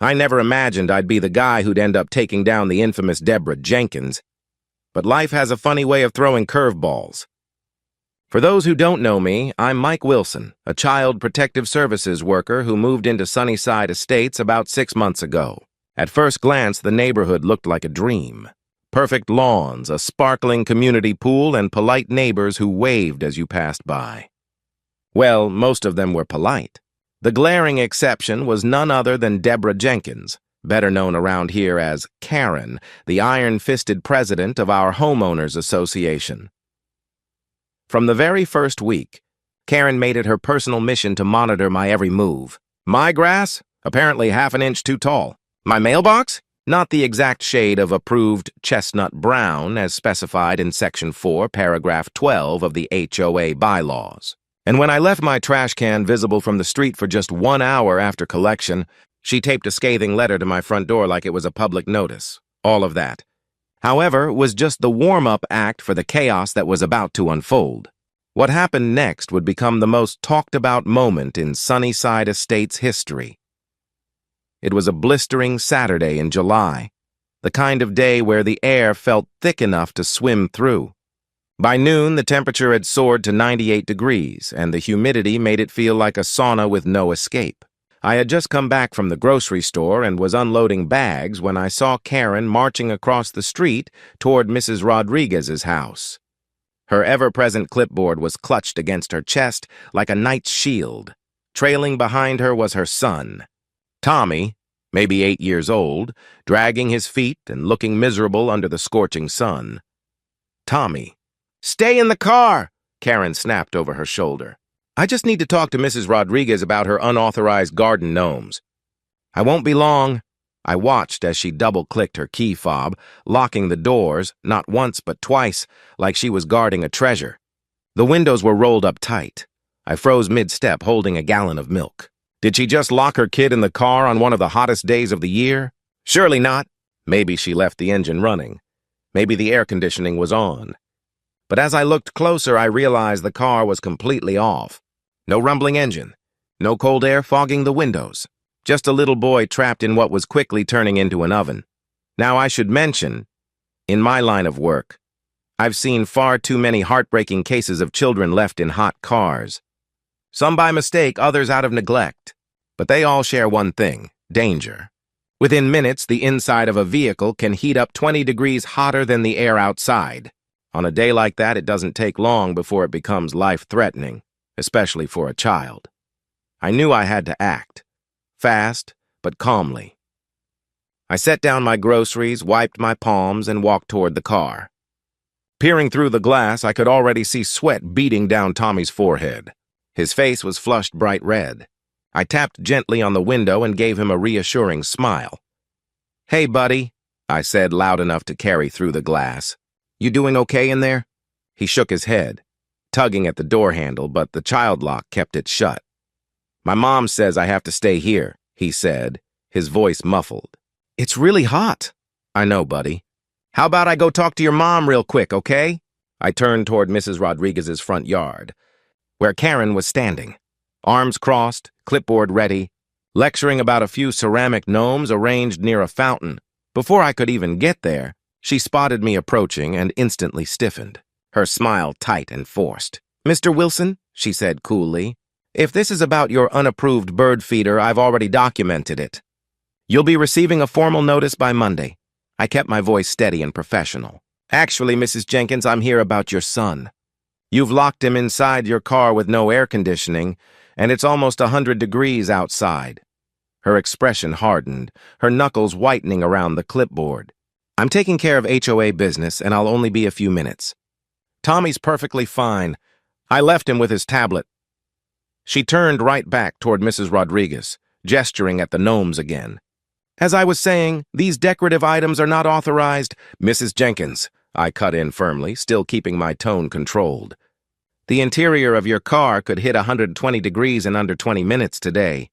I never imagined I'd be the guy who'd end up taking down the infamous Deborah Jenkins. But life has a funny way of throwing curveballs. For those who don't know me, I'm Mike Wilson, a child protective services worker who moved into Sunnyside Estates about 6 months ago. At first glance, the neighborhood looked like a dream. Perfect lawns, a sparkling community pool, and polite neighbors who waved as you passed by. Well, most of them were polite. The glaring exception was none other than Deborah Jenkins, better known around here as Karen, the iron-fisted president of our Homeowners Association. From the very first week, Karen made it her personal mission to monitor my every move. My grass? Apparently half an inch too tall. My mailbox? Not the exact shade of approved chestnut brown as specified in Section 4, Paragraph 12 of the HOA bylaws. And when I left my trash can visible from the street for just 1 hour after collection, she taped a scathing letter to my front door like it was a public notice. All of that, however, was just the warm-up act for the chaos that was about to unfold. What happened next would become the most talked-about moment in Sunnyside Estates history. It was a blistering Saturday in July, the kind of day where the air felt thick enough to swim through. By noon, the temperature had soared to 98 degrees, and the humidity made it feel like a sauna with no escape. I had just come back from the grocery store and was unloading bags when I saw Karen marching across the street toward Mrs. Rodriguez's house. Her ever-present clipboard was clutched against her chest like a knight's shield. Trailing behind her was her son, Tommy, maybe 8 years old, dragging his feet and looking miserable under the scorching sun. Tommy. "Stay in the car!" Karen snapped over her shoulder. "I just need to talk to Mrs. Rodriguez about her unauthorized garden gnomes." "I won't be long." I watched as she double-clicked her key fob, locking the doors, not once but twice, like she was guarding a treasure. The windows were rolled up tight. I froze mid-step, holding a gallon of milk. Did she just lock her kid in the car on one of the hottest days of the year? Surely not. Maybe she left the engine running. Maybe the air conditioning was on. But as I looked closer, I realized the car was completely off. No rumbling engine. No cold air fogging the windows. Just a little boy trapped in what was quickly turning into an oven. Now, I should mention, in my line of work, I've seen far too many heartbreaking cases of children left in hot cars. Some by mistake, others out of neglect. But they all share one thing: danger. Within minutes, the inside of a vehicle can heat up 20 degrees hotter than the air outside. On a day like that, it doesn't take long before it becomes life-threatening, especially for a child. I knew I had to act. Fast, but calmly. I set down my groceries, wiped my palms, and walked toward the car. Peering through the glass, I could already see sweat beading down Tommy's forehead. His face was flushed bright red. I tapped gently on the window and gave him a reassuring smile. "Hey, buddy," I said loud enough to carry through the glass. "You doing okay in there?" He shook his head, tugging at the door handle, but the child lock kept it shut. "My mom says I have to stay here," he said, his voice muffled. "It's really hot." "I know, buddy. How about I go talk to your mom real quick, okay?" I turned toward Mrs. Rodriguez's front yard, where Karen was standing, arms crossed, clipboard ready, lecturing about a few ceramic gnomes arranged near a fountain. Before I could even get there, she spotted me approaching and instantly stiffened, her smile tight and forced. "Mr. Wilson," she said coolly, "if this is about your unapproved bird feeder, I've already documented it. You'll be receiving a formal notice by Monday." I kept my voice steady and professional. "Actually, Mrs. Jenkins, I'm here about your son. You've locked him inside your car with no air conditioning, and it's almost 100 degrees outside." Her expression hardened, her knuckles whitening around the clipboard. "I'm taking care of HOA business, and I'll only be a few minutes. Tommy's perfectly fine. I left him with his tablet." She turned right back toward Mrs. Rodriguez, gesturing at the gnomes again. "As I was saying, these decorative items are not authorized." "Mrs. Jenkins," I cut in firmly, still keeping my tone controlled. "The interior of your car could hit 120 degrees in under 20 minutes today.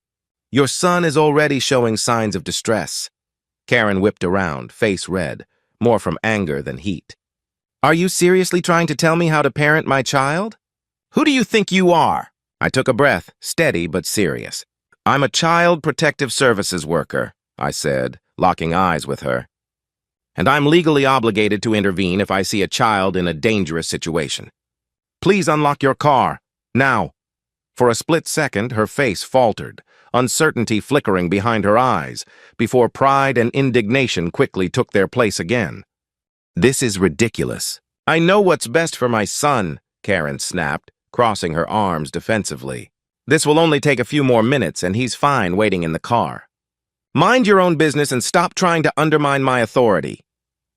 Your son is already showing signs of distress." Karen whipped around, face red, more from anger than heat. "Are you seriously trying to tell me how to parent my child? Who do you think you are?" I took a breath, steady but serious. "I'm a child protective services worker. I said, locking eyes with her. And I'm legally obligated to intervene if I see a child in a dangerous situation. Please unlock your car, now. For a split second, her face faltered, uncertainty flickering behind her eyes, before pride and indignation quickly took their place again. This is ridiculous. I know what's best for my son, Karen snapped, crossing her arms defensively. This will only take a few more minutes, and he's fine waiting in the car. Mind your own business and stop trying to undermine my authority.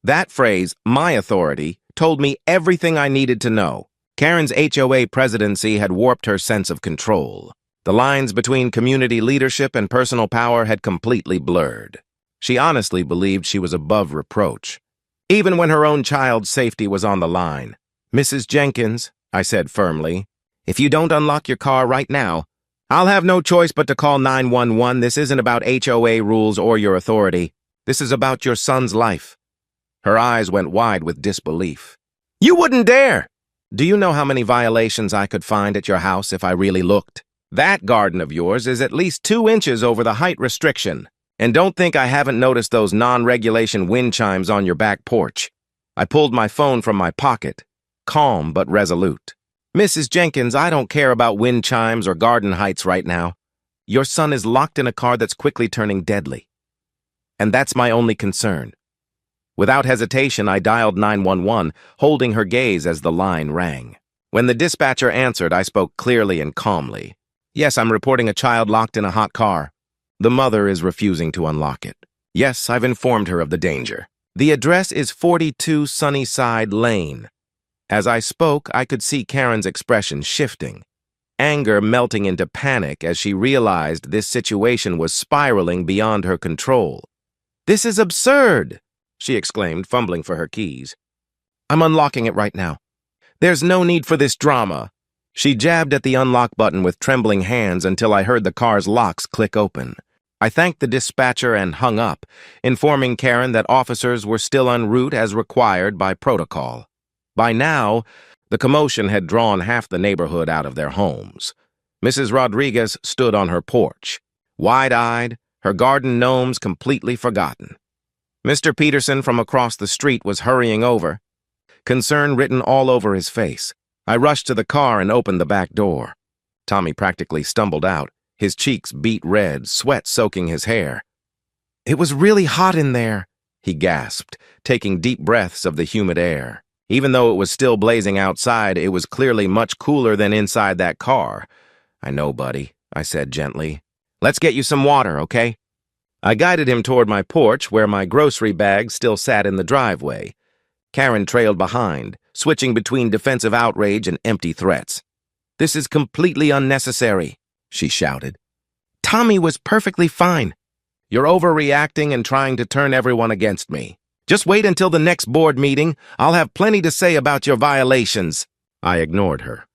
That phrase, my authority, told me everything I needed to know. Karen's HOA presidency had warped her sense of control. The lines between community leadership and personal power had completely blurred. She honestly believed she was above reproach, even when her own child's safety was on the line. Mrs. Jenkins, I said firmly, if you don't unlock your car right now, I'll have no choice but to call 911. This isn't about HOA rules or your authority. This is about your son's life. Her eyes went wide with disbelief. You wouldn't dare! Do you know how many violations I could find at your house if I really looked? That garden of yours is at least 2 inches over the height restriction. And don't think I haven't noticed those non-regulation wind chimes on your back porch. I pulled my phone from my pocket, calm but resolute. Mrs. Jenkins, I don't care about wind chimes or garden heights right now. Your son is locked in a car that's quickly turning deadly. And that's my only concern. Without hesitation, I dialed 911, holding her gaze as the line rang. When the dispatcher answered, I spoke clearly and calmly. Yes, I'm reporting a child locked in a hot car. The mother is refusing to unlock it. Yes, I've informed her of the danger. The address is 42 Sunnyside Lane. As I spoke, I could see Karen's expression shifting, anger melting into panic as she realized this situation was spiraling beyond her control. This is absurd, she exclaimed, fumbling for her keys. I'm unlocking it right now. There's no need for this drama. She jabbed at the unlock button with trembling hands until I heard the car's locks click open. I thanked the dispatcher and hung up, informing Karen that officers were still en route as required by protocol. By now, the commotion had drawn half the neighborhood out of their homes. Mrs. Rodriguez stood on her porch, wide-eyed, her garden gnomes completely forgotten. Mr. Peterson from across the street was hurrying over, concern written all over his face. I rushed to the car and opened the back door. Tommy practically stumbled out, his cheeks beet red, sweat soaking his hair. It was really hot in there, he gasped, taking deep breaths of the humid air. Even though it was still blazing outside, it was clearly much cooler than inside that car. I know, buddy, I said gently. Let's get you some water, okay? I guided him toward my porch, where my grocery bag still sat in the driveway. Karen trailed behind, switching between defensive outrage and empty threats. This is completely unnecessary, she shouted. Tommy was perfectly fine. You're overreacting and trying to turn everyone against me. Just wait until the next board meeting. I'll have plenty to say about your violations. I ignored her.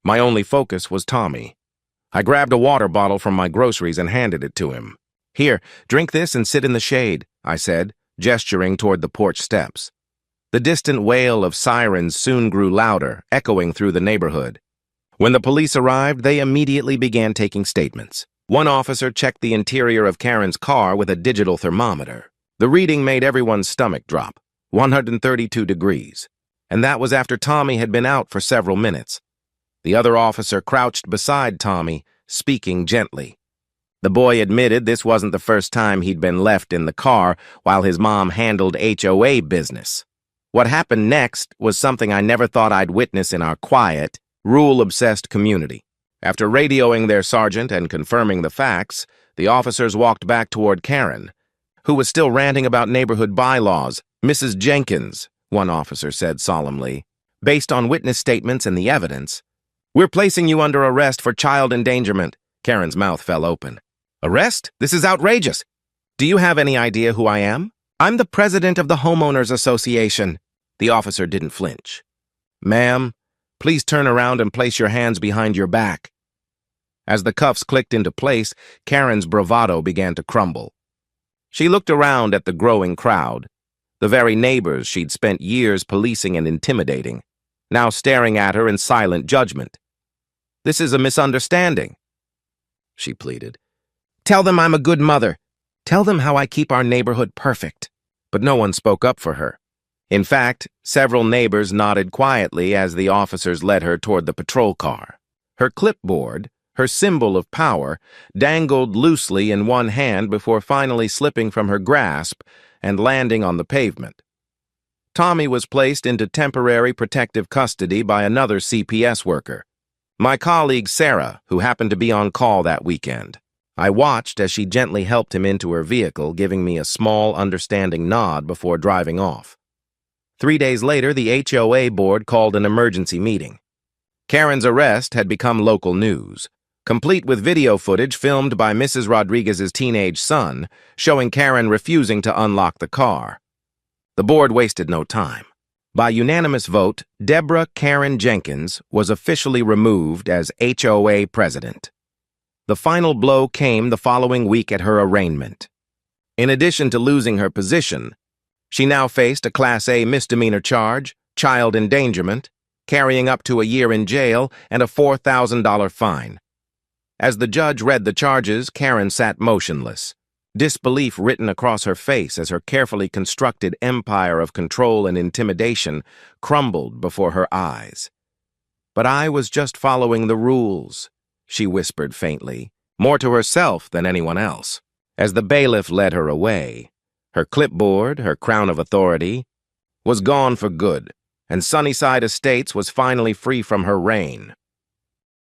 My only focus was Tommy. I grabbed a water bottle from my groceries and handed it to him. Here, drink this and sit in the shade, I said, gesturing toward the porch steps. The distant wail of sirens soon grew louder, echoing through the neighborhood. When the police arrived, they immediately began taking statements. One officer checked the interior of Karen's car with a digital thermometer. The reading made everyone's stomach drop, 132 degrees. And that was after Tommy had been out for several minutes. The other officer crouched beside Tommy, speaking gently. The boy admitted this wasn't the first time he'd been left in the car while his mom handled HOA business. What happened next was something I never thought I'd witness in our quiet, rule-obsessed community. After radioing their sergeant and confirming the facts, the officers walked back toward Karen, who was still ranting about neighborhood bylaws. Mrs. Jenkins, one officer said solemnly, based on witness statements and the evidence, we're placing you under arrest for child endangerment. Karen's mouth fell open. Arrest? This is outrageous. Do you have any idea who I am? I'm the president of the Homeowners Association. The officer didn't flinch. Ma'am, please turn around and place your hands behind your back. As the cuffs clicked into place, Karen's bravado began to crumble. She looked around at the growing crowd, the very neighbors she'd spent years policing and intimidating, now staring at her in silent judgment. This is a misunderstanding, she pleaded. Tell them I'm a good mother. Tell them how I keep our neighborhood perfect. But no one spoke up for her. In fact, several neighbors nodded quietly as the officers led her toward the patrol car. Her clipboard, her symbol of power, dangled loosely in one hand before finally slipping from her grasp and landing on the pavement. Tommy was placed into temporary protective custody by another CPS worker, my colleague Sarah, who happened to be on call that weekend. I watched as she gently helped him into her vehicle, giving me a small, understanding nod before driving off. 3 days later, the HOA board called an emergency meeting. Karen's arrest had become local news, complete with video footage filmed by Mrs. Rodriguez's teenage son, showing Karen refusing to unlock the car. The board wasted no time. By unanimous vote, Deborah Karen Jenkins was officially removed as HOA president. The final blow came the following week at her arraignment. In addition to losing her position, she now faced a Class A misdemeanor charge, child endangerment, carrying up to a year in jail, and a $4,000 fine. As the judge read the charges, Karen sat motionless, disbelief written across her face as her carefully constructed empire of control and intimidation crumbled before her eyes. "But I was just following the rules," she whispered faintly, more to herself than anyone else. As the bailiff led her away, her clipboard, her crown of authority, was gone for good, and Sunnyside Estates was finally free from her reign.